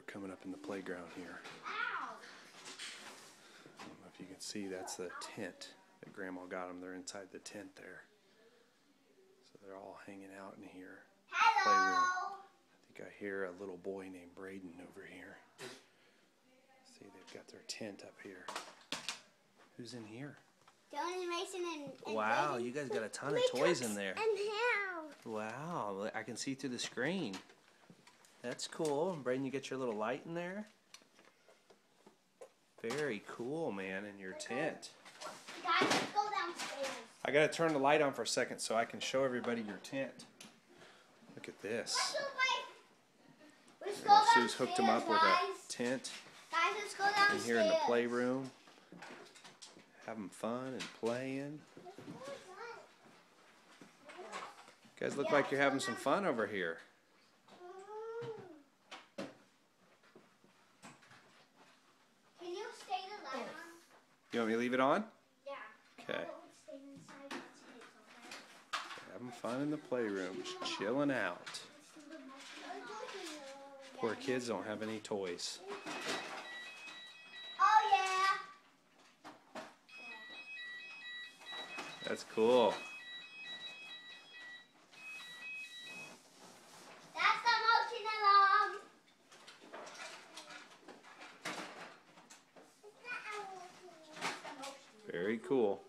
we're coming up in the playground here. I don't know if you can see, that's the tent that Grandma got them. They're inside the tent there. So they're all hanging out in here. Playroom. I think I hear a little boy named Braden over here. See, they've got their tent up here. Who's in here? Johnny Mason and wow, Braden. you guys got a ton of toys in there. And him. Wow, I can see through the screen. That's cool. And Braden, you get your little light in there? Very cool, man, in your tent. Guys, let's go downstairs. I gotta turn the light on for a second so I can show everybody your tent. Look at this. Let's go downstairs, Sue's hooked them up with a tent Guys, let's go downstairs. in here in the playroom. Having fun and playing. You guys look like you're having some fun over here. Can you stay the light on? You want me to leave it on? Yeah. Okay. Having fun in the playroom, just chilling out. Poor kids don't have any toys. Oh yeah. That's cool. That's the motion alarm. Very cool.